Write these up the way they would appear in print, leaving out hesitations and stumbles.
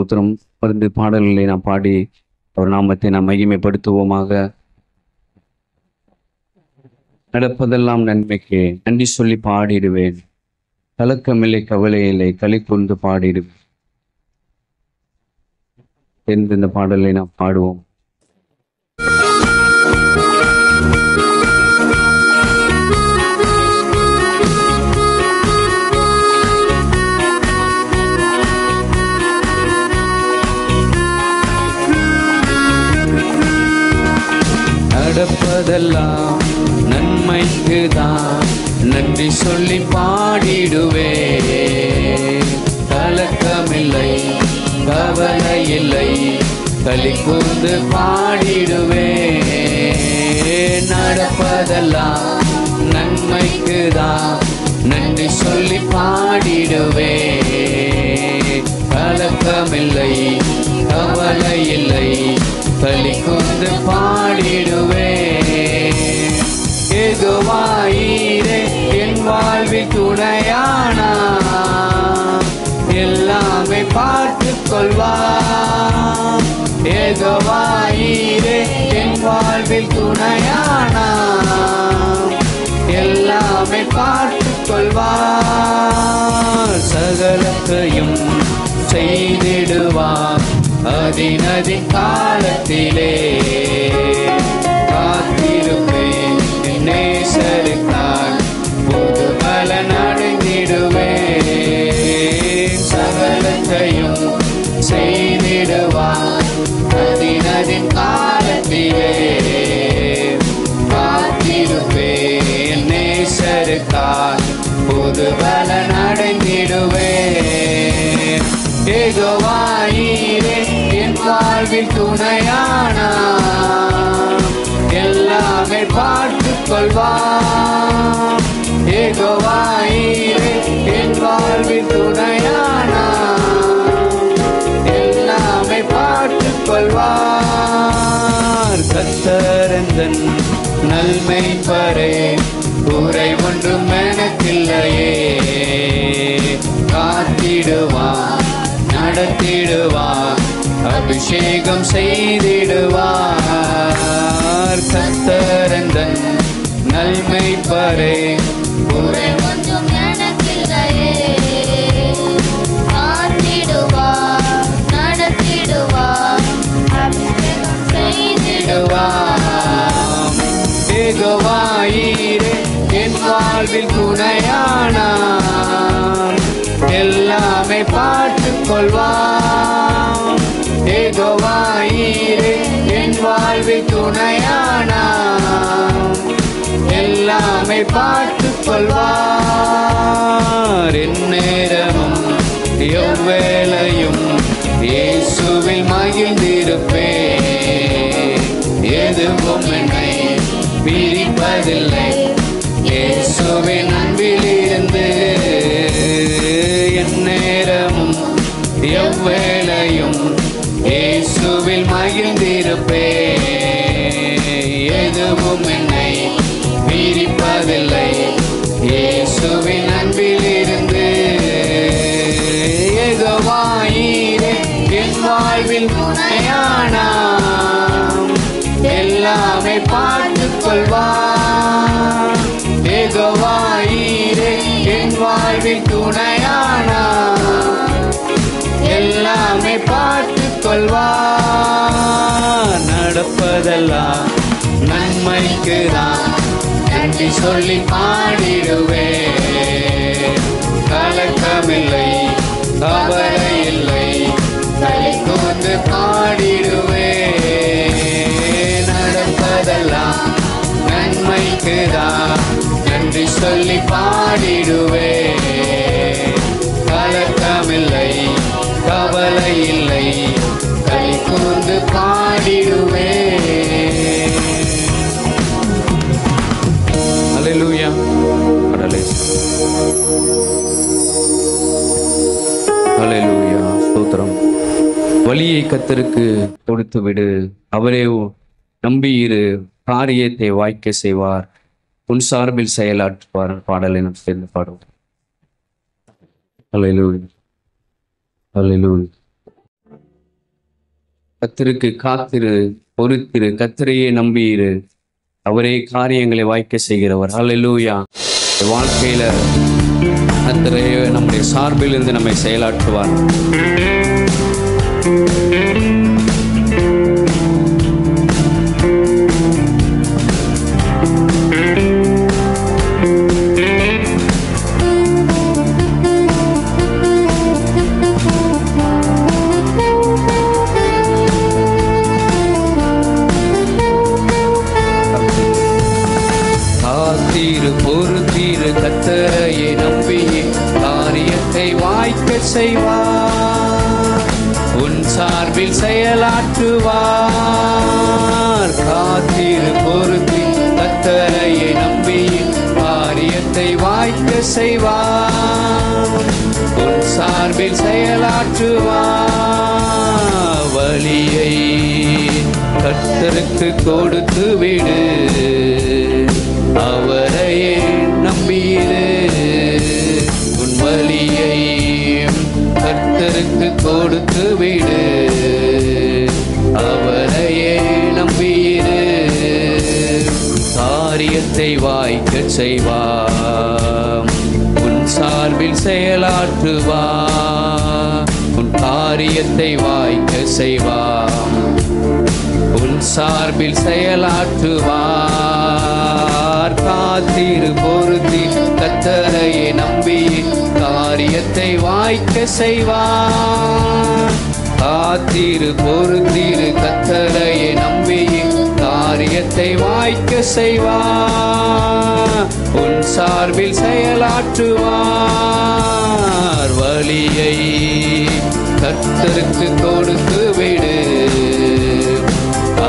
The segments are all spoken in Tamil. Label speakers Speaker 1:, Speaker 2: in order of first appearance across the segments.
Speaker 1: ஸ்தோத்திரம். பருந்து பாடல்களை நாம் பாடி அவர் நாமத்தை நாம் மகிமைப்படுத்துவோமாக. நடப்பதெல்லாம் நன்மைக்கு நன்றி சொல்லி பாடிடுவேன், கலக்கமில்லை கவலையில்லை களி கொண்டு பாடிடுவேன் என்று இந்த பாடலை நாம் பாடுவோம். நடப்பதெல்லாம் நன்மைக்குதான் நன்றி சொல்லி பாடிடுவே, கலக்கமில்லை கவலை இல்லை களி கூர்ந்து பாடிடுவே. நடப்பதெல்லாம் நன்மைக்குதான் நன்றி சொல்லி பாடிடுவே, கலக்கமில்லை கவலை இல்லை களி கூர்ந்து பாடிடுவே. யெகோவாயீரே என் வாழ்வில் துணையானா, எல்லாமே பார்த்துக் கொள்வார். யெகோவாயீரே என் வாழ்வில் துணையானா, எல்லாமே பார்த்துக் கொள்வார். சகலத்தையும் செய்திடுவார் அதினதி காலத்திலே. காத்திருப்பேன் நேசருக்காய் புது பலன் அடைந்திடுவேன். சகலத்தையும் செய்திடுவார் அதினதி காலத்திலே. காத்திருப்பேன் நேசருக்காய் புது பலன் அடைந்திடுவேன். யெகோவாயீரே என் வாழ்வில் துணையானா, எல்லாமே பார்த்துக் கொள்வார். யெகோவாயீரே என் வாழ்வில் துணையானா, எல்லாமே பார்த்துக் கொள்வார். கர்த்தரந்தன் நன்மை பரே குறை ஒன்றும் எனக்கில்லையே. காத்திடுவார் நடத்திடுவார் அபிஷேகம் செய்திடுவார். கர்த்தரந்தன் நன்மை பரே குறை ஒன்றும் எனக்கில்லையே. காத்திடுவார் நடத்திடுவார் அபிஷேகம் செய்திடுவார். யெகோவாயீரே என் வாழ்வில் துணையானார், எல்லாமே பார்த்துக் கொள்வார். யெகோவாயீரே என் வாழ்வில் துணையானார், எல்லாமே பார்த்துக் கொள்வார். எந்நேரமும் எவ்வேளையும் இயேசுவில் மகிழ்ந்திருப்பேன். எதுவும் என்னை பிரிப்பதில்லை இயேசுவின் அன்பிலிருந்து. எந்நேரமும் எவ்வேளையும் இயேசுவில் மகிழ்ந்திருப்பேன். எதுவும் என்னை பிரிப்பதில்லை இயேசுவின் அன்பிலிருந்து. யெகோவாயீரே என் வாழ்வில் துணையானார், எல்லாமே பார்த்துக் கொள்வார். யெகோவாயீரே என் வாழ்வில் துணையானார், எல்லாமே பார்த்துக் கொள்வார். நடப்பதெல்லாம் நன்மைக்குதான் நன்றி சொல்லி பாடிடுவே, கலக்கமில்லை கவலை இல்லை களி கூர்ந்து பாடிடுவே. நடப்பதெல்லாம் நன்மைக்குதான் நன்றி சொல்லி பாடிடுவே, கலக்கமில்லை கவலை இல்லை களி கூர்ந்து பாடிடுவே. அல்லேலூயா. அல்லேலூயா. ஸ்தோத்திரம். வழியை கர்த்தருக்கு கொடுத்து விடு, அவரே நம்பியிரு, காரியத்தை வாய்க்க செய்வார், உன் சார்பில் செயலாற்றுவார். பாடலை நாம் சேர்ந்து பாடுவோம். அல்லேலூயா. அல்லேலூயா. கர்த்தருக்கு காத்திரு, பொறுத்திரு, கர்த்தரையே நம்பியிரு. அவரே காரியங்களை வாய்க்க செய்கிறவர். ஹல்லேலூயா. வாழ்க்கையில கர்த்தரே நம்முடைய சார்பில் இருந்து நம்மை செயலாற்றுவார். பொறுத்தீரு, கர்த்தரையே நம்பி காரியத்தை வாய்க்க செய்வார். உன் சார்பில் செயலாற்றுவார். காத்தீரு, பொறுத்தி கர்த்தரையே நம்பி காரியத்தை வாய்க்க செய்வார். உன் சார்பில் செயலாற்றுவார். வழியை கர்த்தருக்கு கொடுத்து விடு, அவரையே நம்பியிரு. உன் வழியை கர்த்தருக்கு கொடுத்து விடு, அவரையே நம்பியிரு. காரியத்தை வாய்க்க செய்வார். உன் சார்பில் செயலாற்றுவார். உன் காரியத்தை வாய்க்க செய்வார். உன் சார்பில் செயலாற்றுவார். காத்திரு, பொருத்தி கர்த்தரையே நம்பி காரியத்தை வாய்க்க செய்வார். காத்திரு, பொருத்திரு கர்த்தரையே நம்பி காரியத்தை வாய்க்க செய்வார். உன் சார்பில் செயலாற்றுவார். வழியை கர்த்தருக்கு கொடுத்து விடு,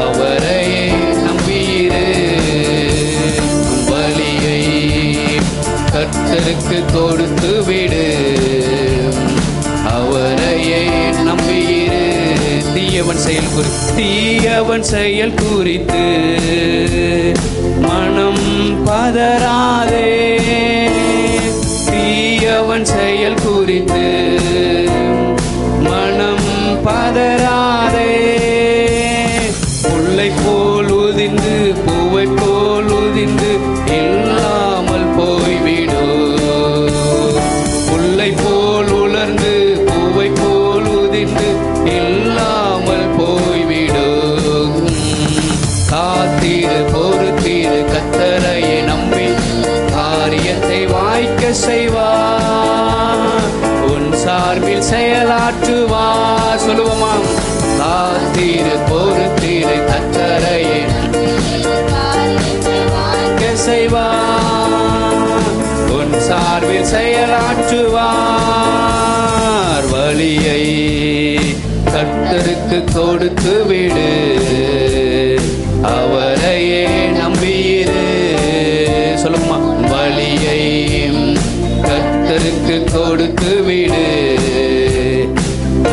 Speaker 1: அவரையே நம்பியிரு. வழியை கர்த்தருக்கு கொடுத்து விடு, அவரையே நம்பியிரு. தீயவன் செயல் குறித்து மனம் பதறாதே. தீயவன் செயல் குறித்து மனம் பதறாதே. புல்லை போல் உதிர்ந்து பூவை போல் உதிர்ந்து இல்லாமல் போய்விடும். புல்லை போல் உலர்ந்து பூவை போல் உதிர்ந்து இல்லாமல் போய்விடும். காத்திரு, பொறுத்திரு கர்த்தரையே நம்பி காரியத்தை வாய்க்க செய்வார். உன் சார்பில் செயலாற்றுவார். சொல்லுவோமா? காத்திரு, பொறுத்திரு கர்த்தரையே வாய்க்க செய்வார். உன் சார்பில் செயலாற்றுவார். வழியை கர்த்தருக்கு கொடுத்து விடு, அவரையே நம்பியிரு. சொல்லுமா? வழியை கர்த்தருக்கு கொடுத்து விடு,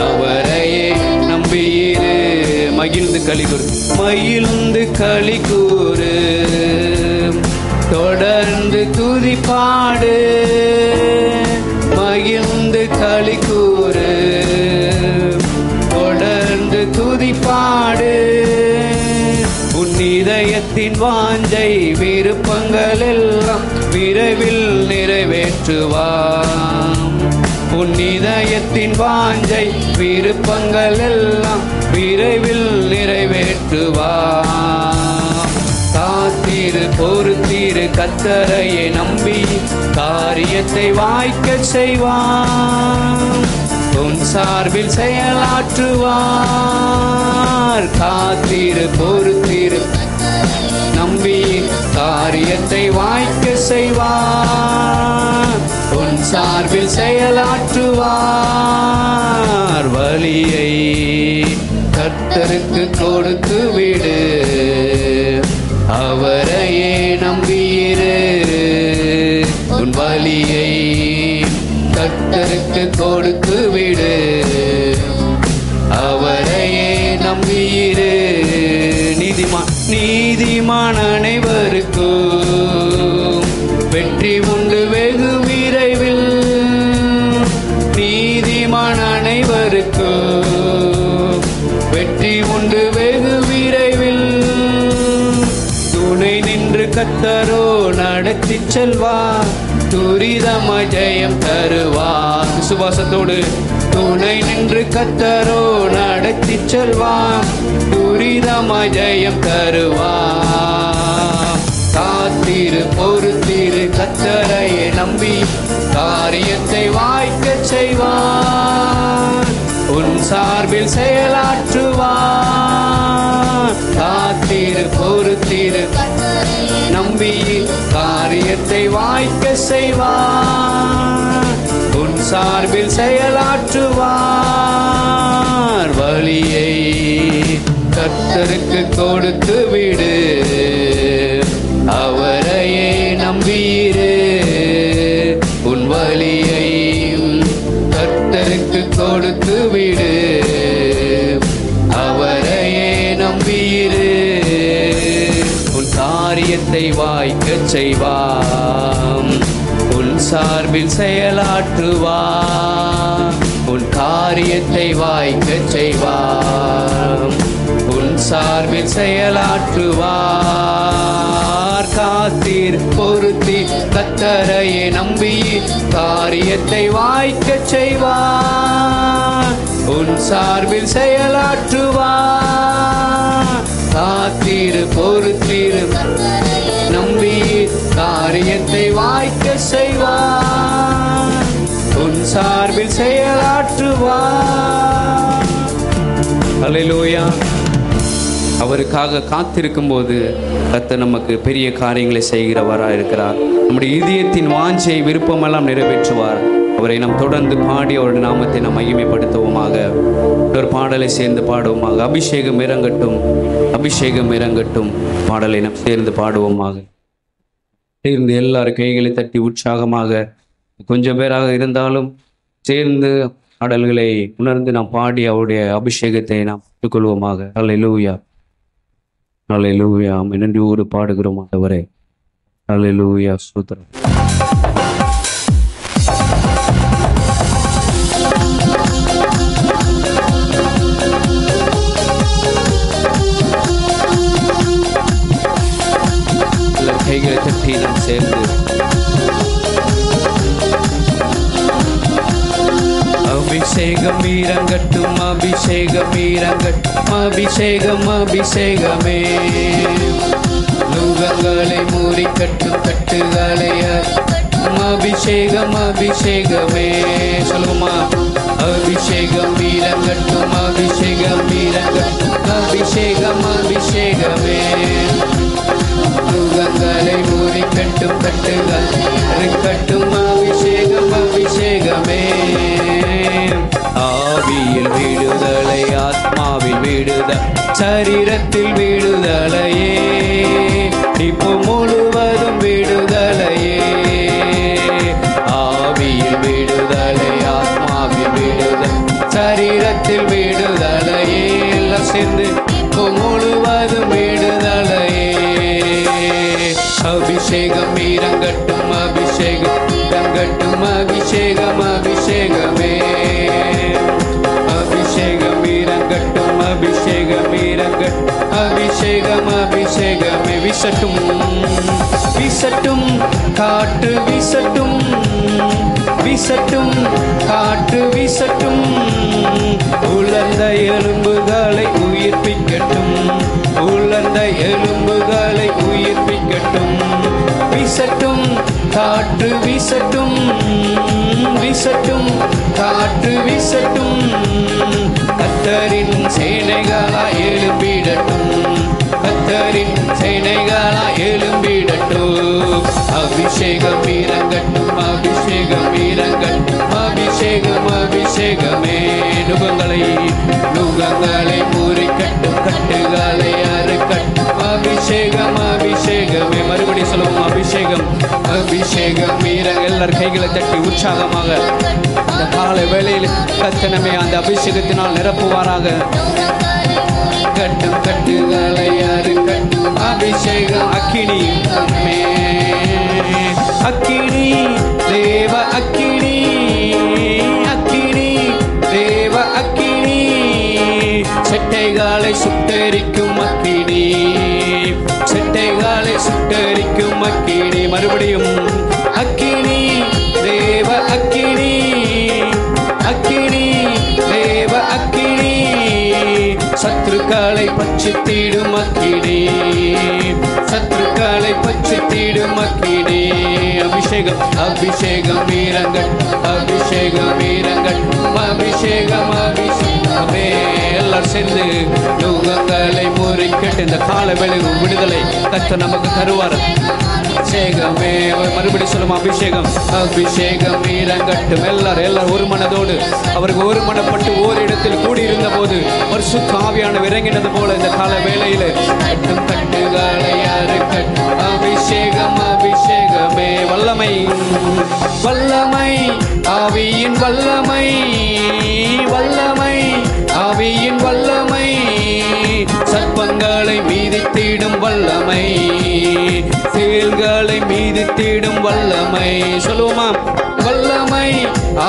Speaker 1: அவரையே நம்பியிரு. மகிழ்ந்து களிகூறு, மகிழ்ந்து களிகூறு, தொடர்ந்து துதிப்பாடு. மகிழ்ந்து களிகூறு, தொடர்ந்து துதிப்பாடு. உன் இதயத்தின் வாஞ்சை விருப்பங்கள் எல்லாம் விரைவில் நிறைவேற்றுவார். உன் இதயத்தின் வாஞ்சை விருப்பங்கள் எல்லாம் விரைவில் நிறைவேற்றுவார். காத்திரு, பொறுத்திரு கர்த்தரையே நம்பி காரியத்தை வாய்க்க செய்வார். உன் சார்பில் செயலாற்றுவார். காத்திரு, பொறுத்திரு நம்பி காரியத்தை வாய்க்க செய்வார். உன் சார்பில் செயலாற்றுவார். வழியை கர்த்தருக்கு கொடுத்து விடு, அவரையே நம்பியிரு. உன் வழியை கர்த்தருக்கு கொடுத்து விடு, அவரையே நம்பியிரு. நீதிமான் அனைவருக்கும் வெற்றி உண்டு வெகு விரைவில். நீதிமான் அனைவருக்கும் வெற்றி
Speaker 2: கர்த்தரோ நடத்தி செல்வார், துரிதமாய் ஜெயம் தருவார். விசுவாசத்தோடு துணை நின்று கர்த்தரோ நடத்தி செல்வார், துரிதமாய் ஜெயம் தருவார். காத்திரு பொறுத்திரு கர்த்தரையே நம்பி காரியத்தை வாய்க்க செய்வார், உன் சார்பில் செயலாற்றுவார். காத்திரு பொறுத்திரு நம்பி காரியத்தை வாய்க்க செய்வார், உன் சார்பில் செயலாற்றுவார். வழியை கர்த்தருக்கு கொடுத்து விடு, அவரையே நம்பியிரு. உன் வழியை கர்த்தருக்கு கொடுத்து விடு, அவரையே நம்பியிரு. உன் காரியத்தை வாய்க்க செய்வார், உன் சார்பில் செயலாற்றுவார். உன் காரியத்தை வாய்க்க செய்வார், உன் சார்பில் செயலாற்றுவார். காத்தீர் பொருத்தி கர்த்தரையே நம்பி காரியத்தை வாய்க்க செய்வார், உன் சார்பில் செயலாற்றுவார். காத்தீர் பொருத்தீர் நம்பி காரியத்தை வாய்க்க செய்வார், உன் சார்பில் செயலாற்றுவார். அல்லேலூயா. அவருக்காக காத்திருக்கும் போது கர்த்தர் நமக்கு பெரிய காரியங்களை செய்கிறவராக இருக்கிறார். நம்முடைய இதயத்தின் வாஞ்சை விருப்பமெல்லாம் நிறைவேற்றுவார். அவரை நாம் தொடர்ந்து பாடி அவருடைய நாமத்தை நாம் மகிமைப்படுத்துவோமாக. ஒரு பாடலை சேர்ந்து பாடுவோமாக. அபிஷேகம் இறங்கட்டும், அபிஷேகம் இறங்கட்டும் பாடலை நாம் சேர்ந்து பாடுவோமாக. சேர்ந்து எல்லாரும் கைகளை தட்டி உற்சாகமாக, கொஞ்சம் பேராக இருந்தாலும் சேர்ந்து பாடல்களை உணர்ந்து நாம் பாடி அவருடைய அபிஷேகத்தை நாம் பெற்றுக்கொள்வோமாக. அல்லேலூயா, அல்லேலூயா. நன்றியோடு பாடுகிறோம் ஆண்டவரே. அல்லேலூயா, ஸ்தோத்திரம். கைகளை தட்டி நாம் சேர்ந்து அபிஷேகம் இறங்கட்டும், அபிஷேகம் இறங்கட்டும், அபிஷேகம் அபிஷேகமே. நுகங்களை மூடிக்கட்டும், கட்டுகளை அபிஷேகம் அபிஷேகமே. சொல்லுமா, அபிஷேகம் இறங்கட்டும், அபிஷேகம் இறங்கட்டும், அபிஷேகம் அபிஷேகமே. நுகங்களை மூடிக்கட்டும், கட்டுகள் இருக்கட்டும், அபிஷேகம் அபிஷேகமே. ஆவியில் விடுதலை, ஆத்மாவில் விடுதலை, சரீரத்தில் விடுதலையே. இப்போ முழுவதும் விடுதலையே. ஆவியில் விடுதலை, ஆத்மாவில் விடுதலை, சரீரத்தில் விடுதலையே. எல்லாம் சேர்ந்து இப்போ முழுவதும் விடுதலையே. அபிஷேகம் இறங்கட்டும், அபிஷேகம் இறங்கட்டும், அபிஷேகம் அபிஷேகமே. அபிஷேகம் இறங்கட்டும், அபிஷேகம் இறங்கட்டும், அபிஷேகம் அபிஷேகமே. வீசட்டும், வீசட்டும் காற்று, வீசட்டும், வீசட்டும் காற்று, வீசட்டும். உலர்ந்த எலும்புகளை உயிர்ப்பிக்கட்டும், உலர்ந்த எலும்புகளை உயிர்ப்பிக்கட்டும். வீசட்டும் காற்று, வீசட்டும், வீசட்டும் காற்று, வீசட்டும். கர்த்தரின் சேனைகளாய் எழும்பிடட்டும், கர்த்தரின் சேனைகளாய் எழும்பிடட்டும். அபிஷேகம் இறங்கட்டும், அபிஷேகம் இறங்கட்டும், அபிஷேகம் அபிஷேகமே. நுகங்களை நுகங்களை முறிக்கட்டும், கட்டுகளை அறுக்கட்டும், அபிஷேகம் அபிஷேகமே. மறுபடியும் சொல்லுவோம், அபிஷேகம் அபிஷேகம் இறங்க. எல்லாரும் கைகளை தட்டி உற்சாகமாக இந்த கால வேளையில் கர்த்தனமே அந்த அபிஷேகத்தினால் நிரப்புவாராக. கட்டும் கட்டுகளை அறுக்கட்டும், அபிஷேகம் அக்கினி அம்மே. அக்கினி தேவ அக்கினி, அக்கினி தேவ அக்கினி. செட்டைகளை சுட்டெரிக்கும் அக்கினி, செட்டைகளை சுட்டரிக்கும் அக்கினி, மறுபடியும் அக்கினி, தேவ அக்கினி, அக்கினி, தேவ அக்கினி, சத்துருக்களை பட்சித்திடும் அக்கினி, சத்துருக்களை பட்சித்திடும் அக்கினி. அபிஷேகம், அபிஷேகம் இறங்கட்டும், அபிஷேகம் இறங்கட்டும், அபிஷேகம், அபிஷேகமே. எல்லாரும் சேர்ந்து நுகங்களை முறிக்கட்டு. இந்த கால வேளையில் விடுதலை கர்த்தர் நமக்கு தருவார். அபிஷேகமே, மறுபடி சொல்லும் அபிஷேகம், அபிஷேகம் இறங்கட்டும். எல்லாரும் ஒரு மனதோடு அவருக்கு ஒரு மனப்பட்டு ஓரிடத்தில் கூடியிருந்த போது பரிசுத்த ஆவியானவர் இறங்கினது போல இந்த கால வேளையில் கட்டும் கட்டுகளை அறுக்கட்டும். அபிஷேகம், அபிஷேகமே. வல்லமை, வல்லமை, ஆவியின் வல்லமை, வல்லமை, ஆவியின் வல்லமை, சர்ப்பங்களை மீதித்திடும் வல்லமை, தேள்களை மீதித்திடும் வல்லமை. சொல்லுவோமா? வல்லமை,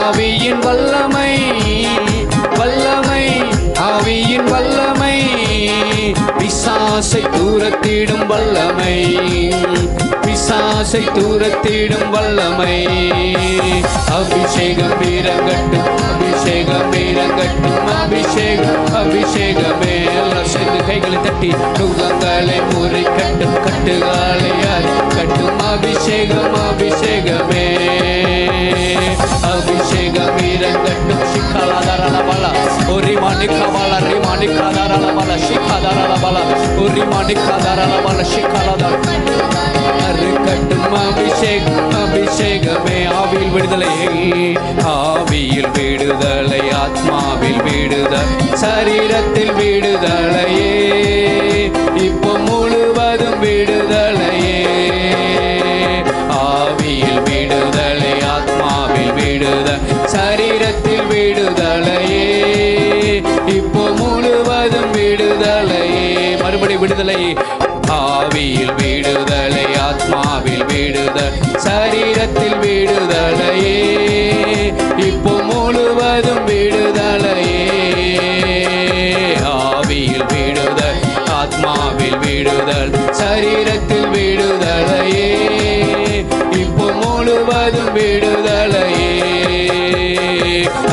Speaker 2: ஆவியின் வல்லமை, வல்லமை, ஆவியின் வல்லமை, பிசாசை தூரத்திடும் வல்லமை, பிசாசை தூரத்திடும் வல்லமை. அபிஷேகம் இறங்கட்டும், அபிஷேகம் இறங்கட்டும், அபிஷேகம், அபிஷேகமே. எல்லாம் சேர்ந்து கைகளை தட்டி நுகங்களை முறிக்கட்டும், கட்டுகளை அறுக்கட்டும். அபிஷேகம், அபிஷேகமே, அபிஷேகம் இறங்கட்டும். சிக்காலாதாரலபல ஒரிமானிக்காவால ரிமானிக்காதாரலபல சிக்காதாரலபல ஒரிமானிக்காதாரலபல சிக்காலாதார அறுக்கட்டும். அபிஷேகம், அபிஷேகமே. ஆவியில் விடுதலை, ஆவியில் விடுதலை, ஆத்மாவில் விடுதலை, சரீரத்தில் விடுதலையே, இப்போ முழுவதும் விடுதலையே. ஆவியில் விடுதலை, ஆத்மாவில் விடுதலை, சரீரத்தில் விடுதலையே, இப்போ முழுவதும் விடுதலையே. மறுபடி விடுதலை, ஆவியில் விடுதலை, ஆத்மாவில் விடுதலை, சரீரத்தில் விடுதலையே, இப்போ முழுவதும் விடுதலையே. ஆவியில் விடுதல், ஆத்மாவில் விடுதல், சரீரத்தில் விடுதலையே, இப்போ முழுவதும் விடுதலையே.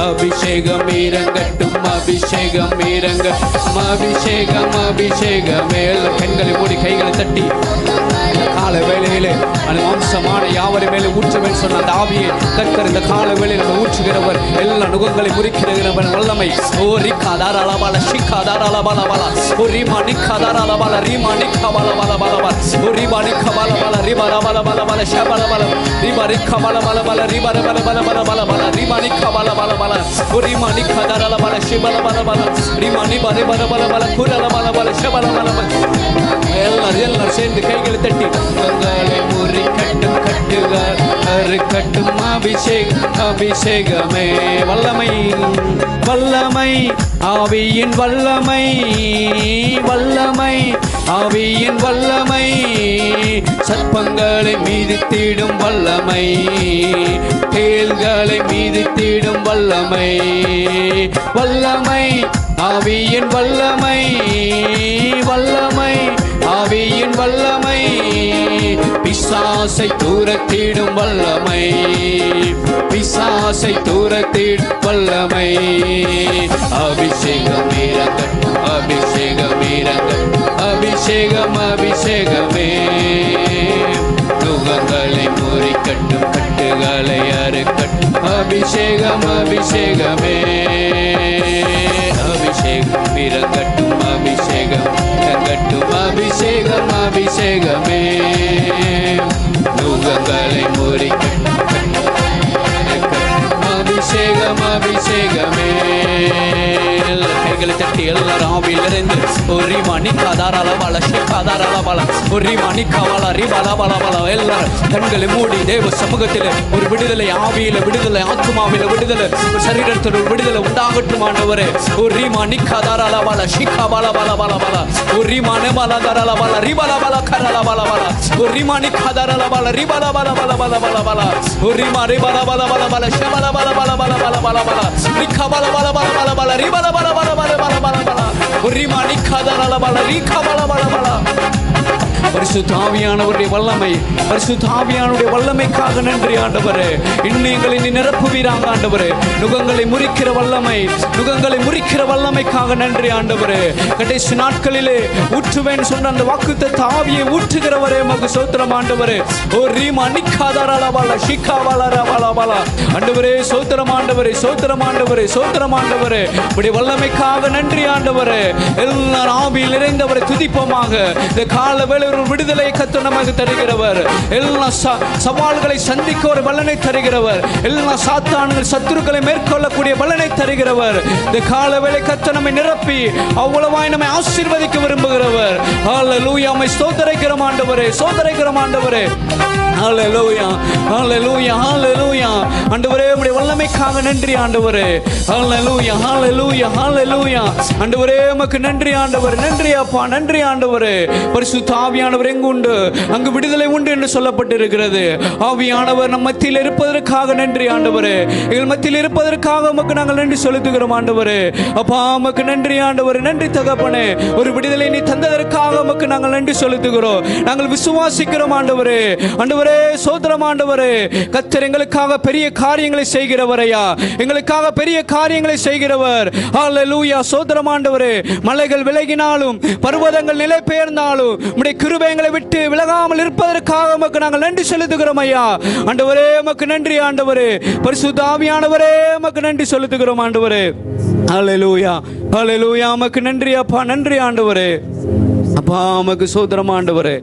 Speaker 2: அபிஷேகம் இறங்கட்டும், அபிஷேகம் இறங்கட்டும், அபிஷேகம், அபிஷேகமே. பெண்களை மூடி கைகளை தட்டி கால வேளையிலே அந்த வம்சமான யாவரை மேலே ஊற்றுவேன் சொன்ன அந்த ஆவியை கர்த்தர் இந்த கால வேளையில் ஊற்றுகிறவர், எல்லா நுகங்களை முறிக்கிறவர் வல்லமை. ஓ ரிக்கா தாராளபால ஷிக்கா தாராளபால பால ஓ ரீமா நிக்கா தாராளபால ரீமா நிக்கா பால பால பால பால ஓ ரீமா நிக்கா பால பால ரீமா பால பால பால ஷபால பால ரீமா நிக்கா பால பால பால ரீமா பால பால பால பால பால ரீமா நிக்கா பால பால பால ஓ ரீமா நிக்கா தாராளபால ஷிபால பால பால ரீமா நிபா பால பால பால குரல பால பால ஷபால பால பால. எல்லாரும் சேர்ந்து கைகளை தட்டி உங்களை முறிக்கட்டும், கட்டுகள் அறுக்கட்டும். அபிஷேகம், அபிஷேகமே. வல்லமை, வல்லமை, ஆவியின் வல்லமை, வல்லமை, ஆவியின் வல்லமை, சர்ப்பங்களை மீதித்திடும் வல்லமை, தேள்களை மீதித்திடும் வல்லமை, வல்லமை, ஆவியின் வல்லமை, வல்லமை, ஆவியின் வல்லமை, பிசாசை தூரத்திடும் வல்லமை, பிசாசை தூரத்திடும் வல்லமை. அபிஷேகம் இறங்கட்டும், அபிஷேகம் இறங்கட்டும், அபிஷேகம், அபிஷேகமே. நுகங்களை முறிக்கட்டும், கட்டுகளை அறுக்கட்டும். அபிஷேகம், அபிஷேகமே. அபிஷேகம் இறங்கட்டும், அபிஷேகம் இறங்கட்டும், அபிஷேகம், அபிஷேகமே. நுகங்களை முறிக்கட்டும், அபிஷேகம், அபிஷேகமே. கைகளை தட்டி எல்லாரும் ஆவியில் இருந்து ஒரு மணிக்கு ஆதாராளவாள ஷிக்காதாராளவாள ஒரு மணிக்காவாள ரிபாலாபாலாபாலா. எல்லாரும் கண்களை மூடி தேவ சமூகத்தில் ஒரு விடுதலை, ஆவியில விடுதலை, ஆத்மாவில விடுதலை, சரீரத்தில் ஒரு விடுதலை உண்டாகட்டும் ஆண்டவரே. ஒரு மணிக்காதாராளவாள ஷிக்காபாலாபாலாபாலாபாலா ஒரு மனபாலாதாராளவாள ரிபாலாபாலா கராலாபாலாபாலா ஒரு மணிக்காதாராளவாள ரிபாலாபாலாபாலாபாலாபாலா ஒரு மரிபாலாபாலாபாலாபாலா ஷபாலாபாலாபாலாபாலாபாலாபாலா ரிக்காபாலாபாலாபாலாபாலா ரிபாலாபாலாபாலாபாலாபாலா ஒரு மணிக்காதாராளவாள ரிக்காபாலாபாலாபாலா பரிசுத்த ஆவியானவருடைய வல்லமை, பரிசுத்த ஆவியானவருடைய வல்லமைக்காக நன்றி ஆண்டவரே. இன்னும் எங்களை நீ நிரப்புவீராக ஆண்டவரே. நுகங்களை முறிக்கிற வல்லமை, நுகங்களை முறிக்கிற வல்லமைக்காக நன்றி ஆண்டவரே. கடைசி நாட்களிலே ஊற்றுவேன் சொன்ன அந்த வாக்குத்தத்த ஆவியை ஊற்றுகிறவரே மகு சோத்திரம் ஆண்டவரே. ஓ ரீமா நிக்காதாராலவாலா ஷிகாவாலாராவாலாவாலா ஆண்டவரே சோத்திரம் ஆண்டவரே, சோத்திரம் ஆண்டவரே, சோத்திரம் ஆண்டவரே. உடைய வல்லமைக்காக நன்றி ஆண்டவரே. எல்லாரும் ஆவியில் நிறைந்தவரை துதிப்போமாக. இந்த கால வேளை ஒரு விடுதலை கர்த்தர் நமக்கு தருகிறவர். எல்லா சவால்களை சந்திக்க ஒரு பலனை தருகிறவர். எல்லா சாத்தான்கள் சத்துருக்களை மேற்கொள்ளக்கூடிய பலனை தருகிறவர். இந்த கால வேளை கர்த்தர் நம்மை நிரப்பி அவ்வளவாய் நம்மை ஆசீர்வதிக்க விரும்புகிறவர். ஹல்லேலூயா. நம்மை ஸ்தோத்திரிக்கிறோம் ஆண்டவரே, ஸ்தோத்திரிக்கிறோம் ஆண்டவரே. ஹல்லேலூயா, ஹல்லேலூயா, ஹல்லேலூயா. ஆண்டவரே உம்முடைய வல்லமைக்காக நன்றி ஆண்டவரே. ஹல்லேலூயா, ஹல்லேலூயா, ஹல்லேலூயா. ஆண்டவரே உமக்கு நன்றி ஆண்டவர், நன்றி அப்பா, நன்றி ஆண்டவரே. பரிசுத்த ஆவியானவர் எங்கு உண்டு அங்கு விடுதலை உண்டு என்று சொல்லப்பட்டிருக்கிறது. ஆவியானவர் நம் மத்தியில் இருப்பதற்காக நன்றி ஆண்டவரே. எங்கள் மத்தியில் இருப்பதற்காக உமக்கு நாங்கள் நன்றி செலுத்துகிறோம் ஆண்டவரே. அப்பா உமக்கு நன்றி ஆண்டவரே, நன்றி தகப்பனே. ஒரு விடுதலை நீ தந்ததற்காக உமக்கு நாங்கள் நன்றி செலுத்துகிறோம். நாங்கள் விசுவாசிக்கிறோம் ஆண்டவரே. ஆண்டவரே சோதரம் ஆண்டவரே, கர்த்தர் எங்களுக்காக பெரிய காரியங்களை செய்கிறவரையா, எங்களுக்காக பெரிய காரியங்களை செய்கிறவர். ஹல்லேலூயா, சோதரம் ஆண்டவரே. மலைகள் விலகினாலும் பர்வதங்கள் நிலை பெயர்ந்தாலும் உம்முடைய கிருபை எங்களை விட்டு விலகாமல் இருப்பதற்காக உமக்கு நாங்கள் நன்றி செலுத்துகிறோம் ஐயா. ஆண்டவரே உமக்கு நன்றி ஆண்டவரே. பரிசுத்த ஆவியானவரே உமக்கு நன்றி செலுத்துகிறோம் ஆண்டவரே. ஹல்லேலூயா, ஹல்லேலூயா. உமக்கு நன்றி அப்பா, நன்றி ஆண்டவரே. அப்பா உமக்கு சோதரம் ஆண்டவரே.